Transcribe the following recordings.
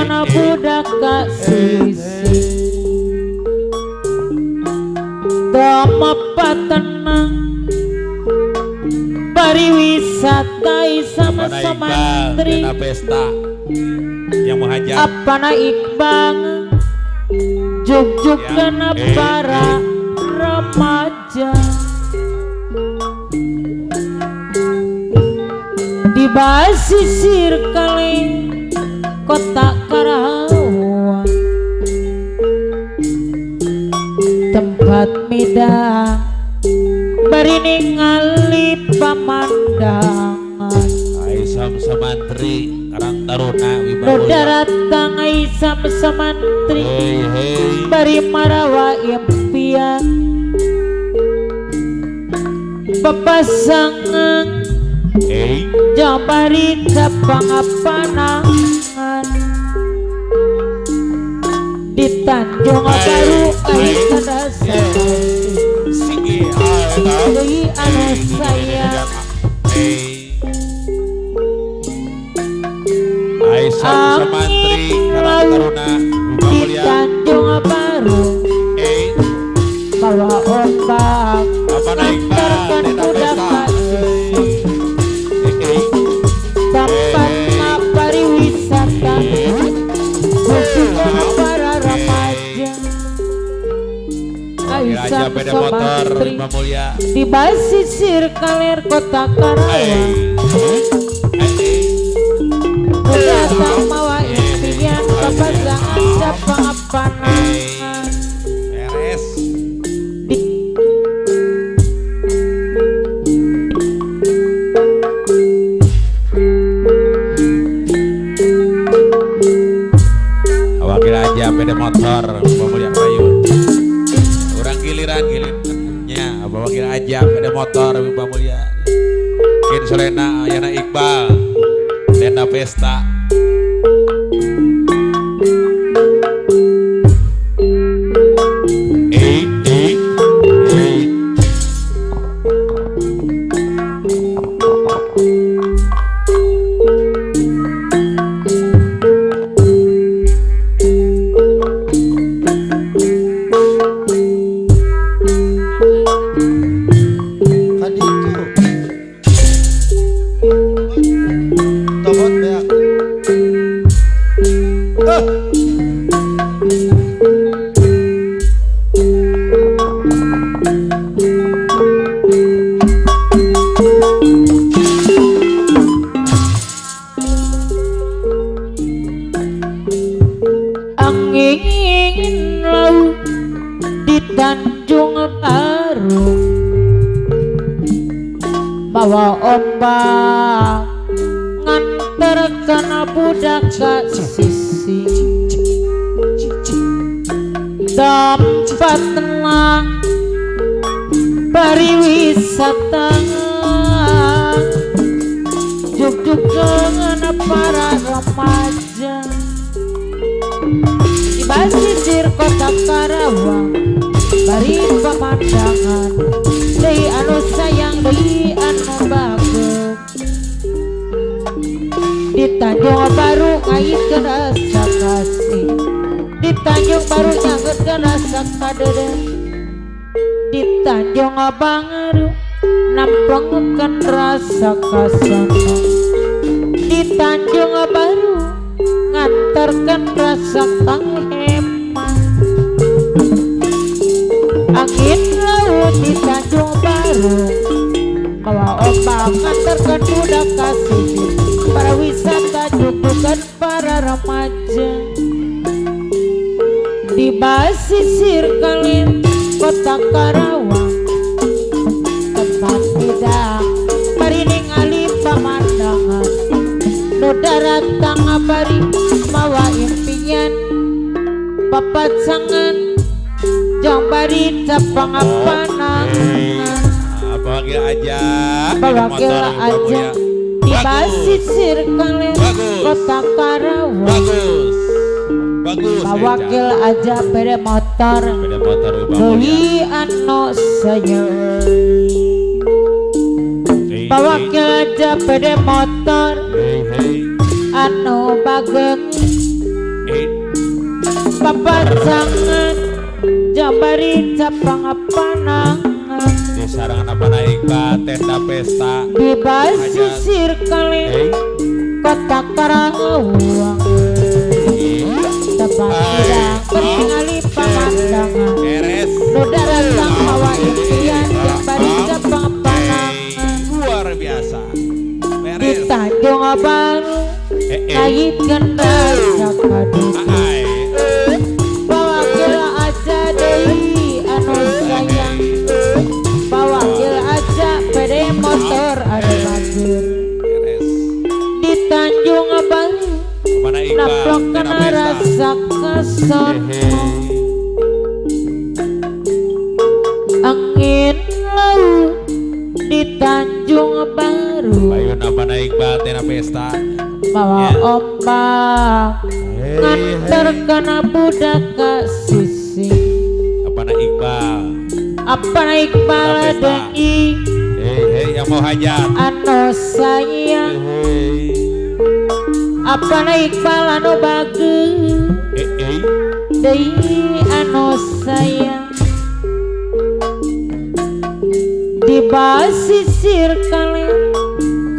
kana budak kasisi dama patenang pariwisata sama-sama menteri Dana pesta yang menghajar apa na Iqbal juk-juk kena para remaja di basisir kali kota Karawang tempat midang bari ningali pamandangan Aisam Samantri Karang Taruna nu Wibawa daratang Aisam Samantri hei bari marawa impian papasangan hei jambari kapangapanangan di Tanjung Baru ai kadasa Singi deui anu sayang Aisam Samantri Karang Taruna di Wibawa Tanjung Baru hei bawa ombak apa naik antarkan budak kasih tempat pariwisata bukan para remaja Aja Aisam beda motor Samantri Lima Mulia di basisir kaler kota Karawang datang mawa impian papasangan capangapanangan beres wakil aja beda motor Lima Mulia Bayu orang gilirannya apa wakil aja beda motor Lima Mulia Kin Solena Yana Iqbal Denda Pesta angin laut di Tanjung Baru bawa ombak ngantarkan budak kasisi tempat tenang pariwisata juk-juk dengan para remaja di basisir kota Karawang bari pemandangan deui anu sayang deui anu bagus di Tanjung Baru ngaitkeun rasa kasih di Tanjung Baru nyangeutkeun rasa kadede di Tanjung Baru nampengkeun rasa kasana di Tanjung Baru ngantarkan rasa hemat angin laut di Tanjung Baru bawa ombak ngantarkan budak kasih para wisata jujukan para remaja di basisir kali kota Karawang tempat tidak bari ningali pamandangan nu daratang bari mawa impian papasangan jang bari capangapanangan Bawakil aja bawakil aja di basisir kali kota Karawang bagus bawakil aja beda motor deui anu sayang bawakil aja beda motor anu bageng papacangan jabari capang panangan di sarangan apa naik tenda pesta di basisir kali kota Karawang tempat tidak ketingali pemandangan beres noda datang hawa impian jabari capang panangan luar biasa di beres Tanjung Abang naikkan rasa kadu bawa gila aja deui anu sayang bawa gila aja pede motor ada bager beres di Tanjung Abang mana Iqbal naplok tenda kena pesta rasa kesono angin laut di Tanjung Baru Bayun apa naik tenda pesta bawa Ya. ombak ngantar kana budak ka sisi apa naik Iqbal apa naik bala Pesta. dengi hei yang mau hajat anu sayang apa naik bala anu bagus deui anu sayang di basisir kali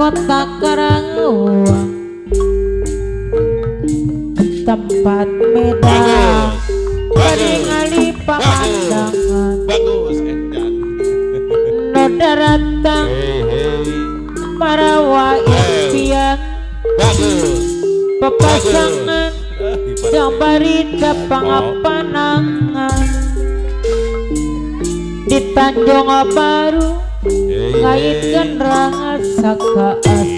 kota Karawang tempat medan ningali pemandangan bagus endan noda ratang marawa impian bagus pepasangan jambari capang panangan di Tanjung Baru ngaitkan rasa kaas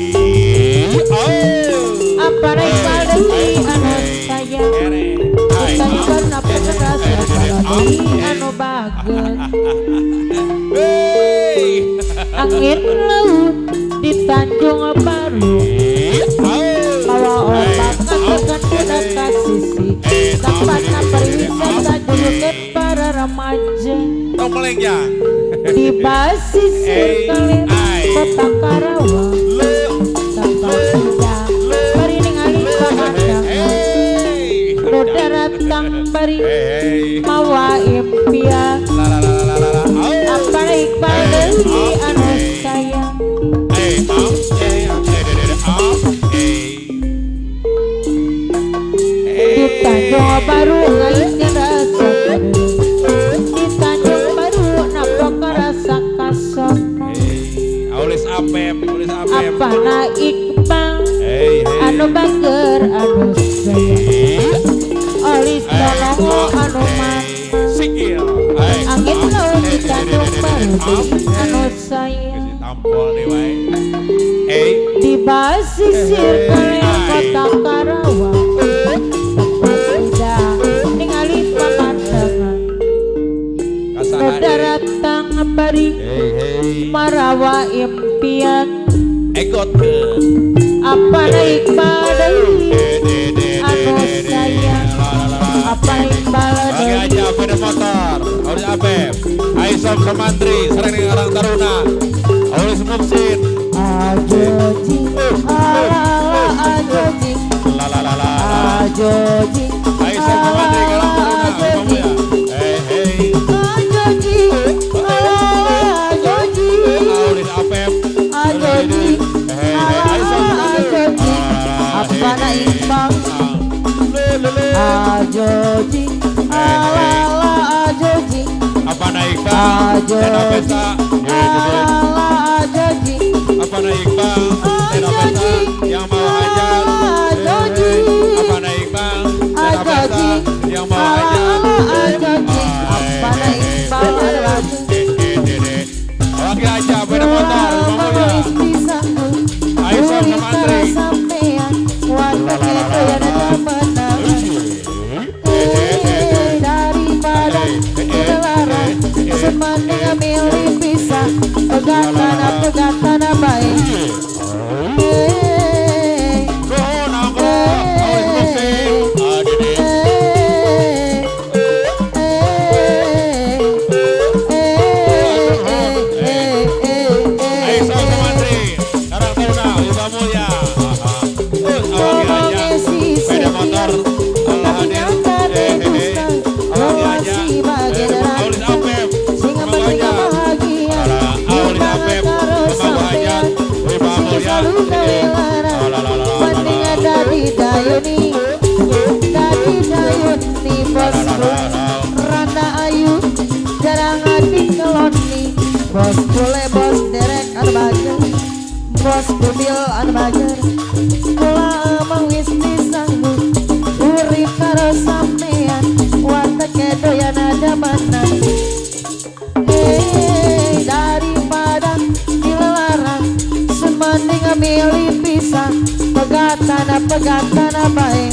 apa naik balai anu sayang tanjung apa rasa balai anu bagus angin laut di Tanjung Baru bawa ombak ngangkatkan budak ka sisi tempatna pariwisata julukan para remaja Tomelengnya di basisir kali kota Karawang tempat tidak bari ningali pemandangan noda ratang bari mawa impian apa Iqbal deui anu sayang di Tanjung Baru ngaitkan rasa kadu di Tanjung Baru naplok rasa kasono Aulis Apep apa na Iqbal anu bager anu sayang olis tolongo anu mana Sikil angin laut di Tanjung Baru deui anu sayang tampol nih wae di basisir kali kota Karawang tempat tidak ningali pemandangan noda ratang bari marawa impian Egotkeun apa naik badai anu sayang apa naik Bagi badai aja pada motor Aulis Apep Aisyah Samantri Serang dengan orang taruna Aulis Muksin ajoji ala ajoji Lalalala ajoji Aisyah Samantri orang taruna ajoji Hei ajoji ala ajoji Aulis Apep ajoji Aisyah Samantri ajoji apa naik bang ajoji ala ajoji Apa naik bang Tenda pesta ala ajoji Apa naik bang Tenda pesta Yang mau hajat Apa naik bang Tenda pesta Yang mau hajat ajoji apa naik bang ajoji Bagi aja pada motor Bang Mulya Aisyah Samantri sampean warna itu yang ada daripada ketularan semandang milih pisah pegatan baik dayuni dadi dayuni bosku randa ayu jarang adik ngeloni bos boleh bos derek anu bager bos kubil anu bager kula emang wis disanggup urip karo sampean wateke doyan ada menang daripada dilarang semending milih pisah pegatan baik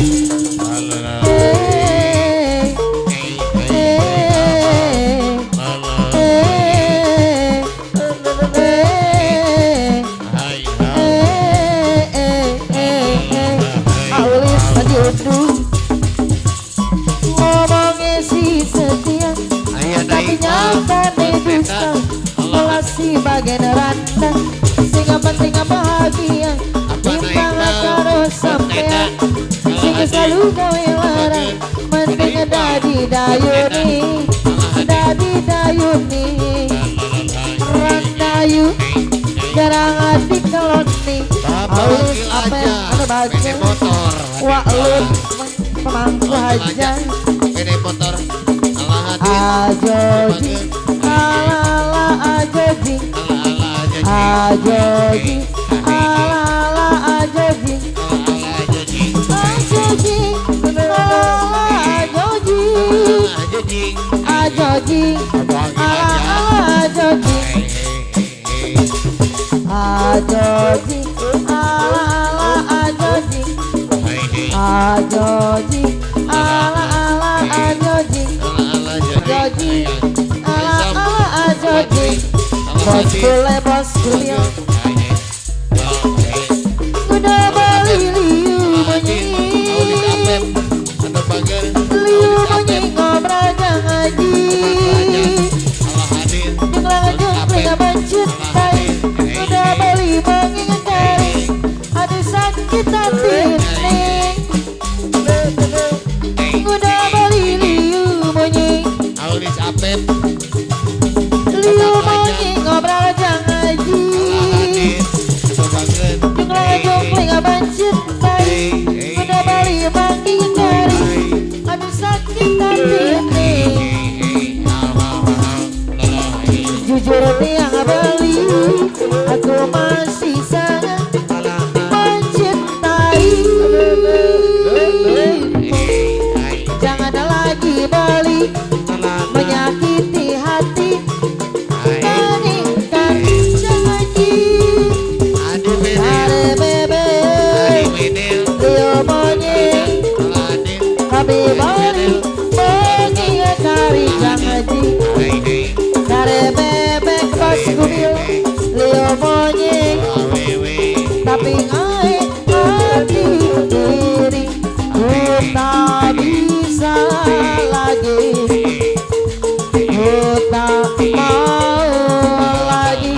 Aulis tadi udah ngomongnya si setia tapi nyata nih dusta malah si bagian rantang sehingga penting bahagia timbang karo sampean sehingga selalu gawe larang penting dadi dayuni randayu jarang adik keloni Aulis apa anu baca waklun pemangku aja ini motor ajoji ala ajoji ajoji ala ajoji ajoji ajoji ala ajoji ajoji ala ajoji ajoji ala ajoji ajoji ala ajoji bos boleh bos kuliah udah beli liu menyi liu menyi ngobrol ngaji jenglang jengling mencintai udah beli mengingkari aduh sakit hati nih udah beli liu menyi Aulis Apep liu menyi ngobrol ngaji jenglang jengling mencintai udah beli mengingkari aduh sakit hati nih jujur tiang beli aku masih sangat mencintai jangan lagi beli menyakiti hati meningkat janji kare bebe Leo monyet tapi beli mengingkari janji kare bebek bos kubil Leo monyet tapi ngai hati diri ku tak bisa lagi ku tak mau lagi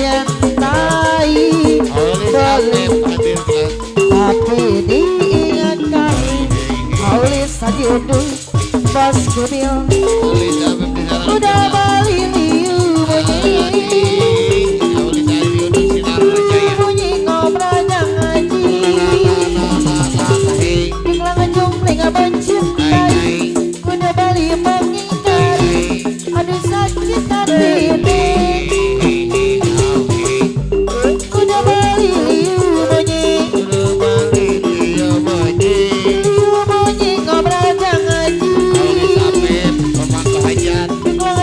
dicintai boleh tapi diingatkan Aulis tadi udah bos kubil udah balik liu bunyi ngobrol ngaji jenglang jengling mencintai udah balik mengingkari aduh sakit hati ini udah balik liu bunyi ngobrol ngaji jenglang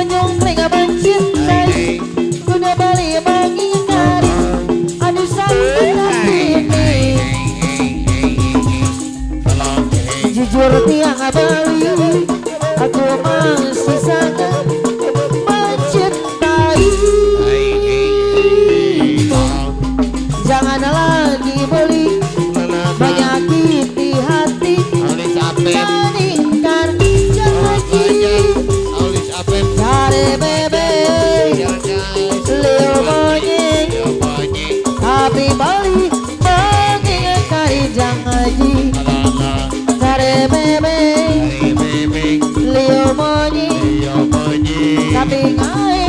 jengling mencintai udah balik mengingkari aduh sakit hati ini jujur tiang beli aku masih sangat mencintai jangan lagi beli menyakiti hati meningkat janji kare bebe Leo monyet tapi beli mengingkari janji kare bebe Leo monyet tapi ngai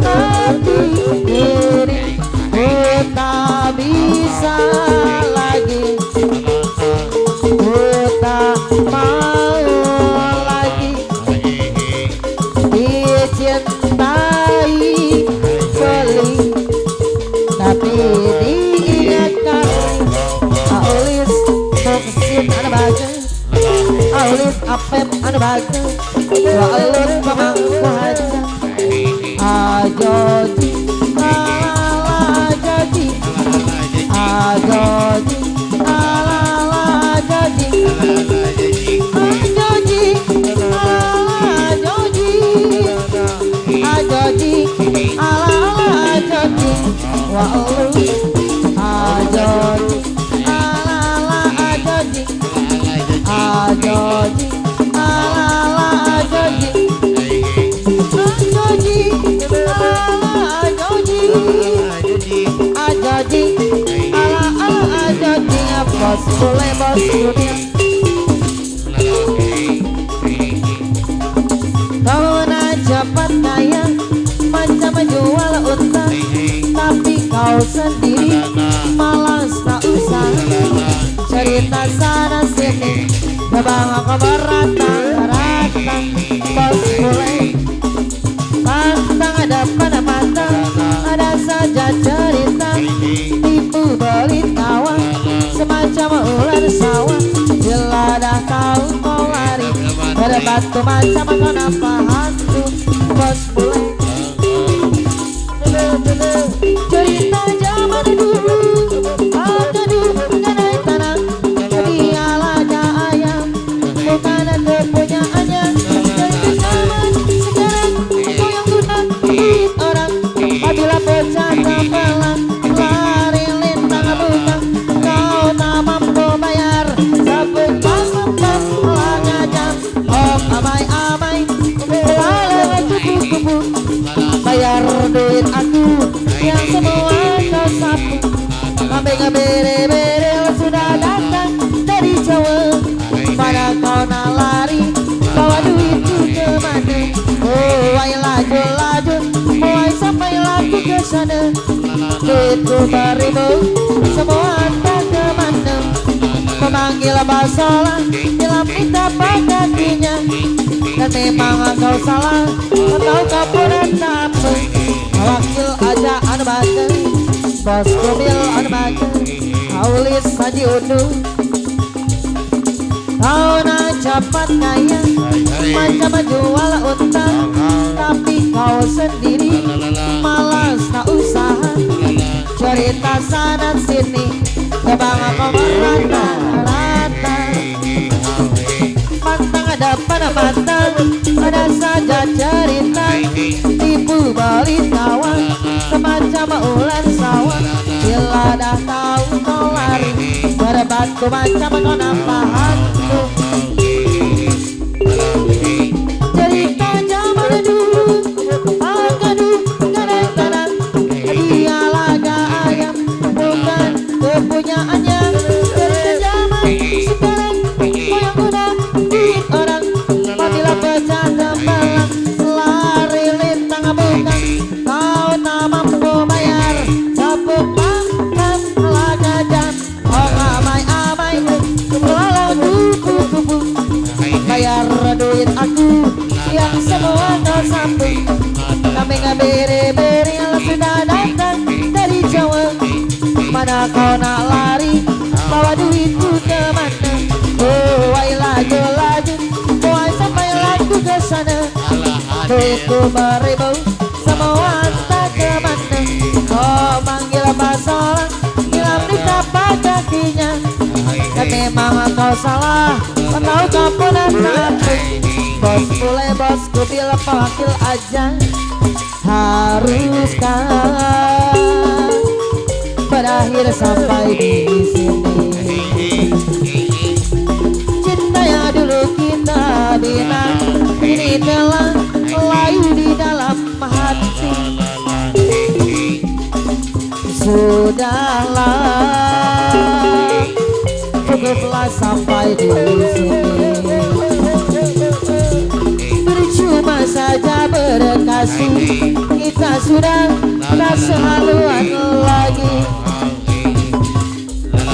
hati diri ku tak bisa lagi apep anu bagus walur pamangku aja ajoji ala joji ajoji ala joji ajoji ala joji ajoji ala joji walur ajoji ala ajoji ajoji ala ajoji ajoji ala ajoji ajoji ala ajoji bos boleh bos dunia kau nak cepat kaya macam jual unta tapi kau sendiri malas tak usah cerita sana sini Bang aku beratang bos boleh pantang ada pada mata ada saja cerita tipu beli kawan semacam ular sawah bila dah tahu kau lari berbatu macam kenapa hantu bos boleh cerita zaman dulu ada dulu naik tanah dia laga ayam bukan ada punyaannya dari zaman sekarang kau yang guna duit orang apabila bercanda pelan lari lintang butang kau tak mampu bayar sabuk pasang laga jam amai-amai kepala kupu-kupu bayar duit aku yang semua kau sapu kambing bere-bere sudah datang dari Jawa pada kau nak lari bawa duitku ke mana oh ay laju-laju mulai sampai laku ke sana duitku beribu semua tak ke mana memanggil basolah bila minta kakinya dan memang kau salah atau kau pura tapi wakil aja anu baca bos mobil anu baca aulis haji undu kau nak cepat kaya macam jual unta tapi kau sendiri malas tak usaha cerita sana sini bang aku merata-rata pantang ada pada mata ada saja cerita tipu balik kawan semacam ular sawah bila dah tahu kau lari berbatu macam kau nampak hantu cerita zaman dulu agadu kadang kadang dia laga ayam bukan kepunyaannya cerita zaman sekarang kau yang guna duit orang apabila bercanda malang lari lintang butang kau tak mampu bayar sabuk pangkat laga jam amai-amai lalu kupu-kupu bayar duit aku yang semua kau sapu kambing bere-bere yang sudah datang dari Jawa mana kau nak lari bawa duitku ke mana oh ay laju-laju oh sampai laku ke sana duitku beribu semua tak ke mana kau manggil basolah bila minta kakinya dan memang kau salah atau kau pernah tapi bos boleh bosku bila wakil aja haruskah berakhir sampai di sini cinta yang dulu kita bina ini telah layu di dalam hati sudahlah cukuplah sampai di sini percuma saja berkasih kita sudah tak sehaluan lagi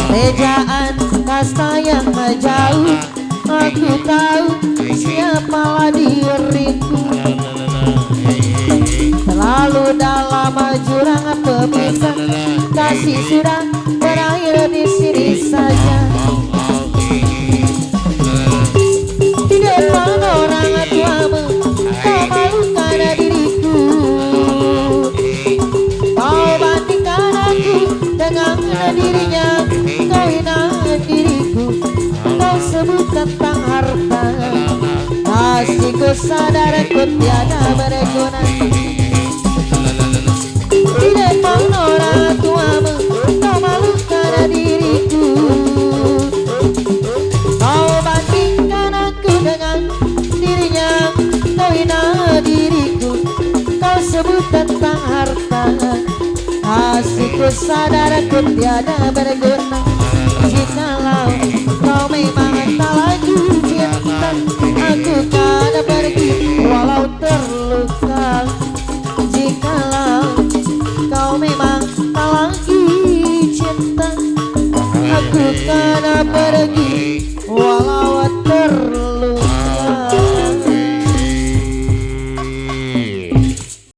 bejaan kasta yang jauh aku tahu siapalah diriku terlalu dalam jurang pemisah kasih sudah berakhir di sini saja tidak saudaraku tiada berguna. Tidak mau orang tuamu, kau malu karena diriku. Kau bandingkan aku dengan dirinya, kau hina diriku. Kau sebut tentang harta, kasihku saudaraku tiada berguna. Jikalau kau memang tak lagi cinta, aku kan pergi.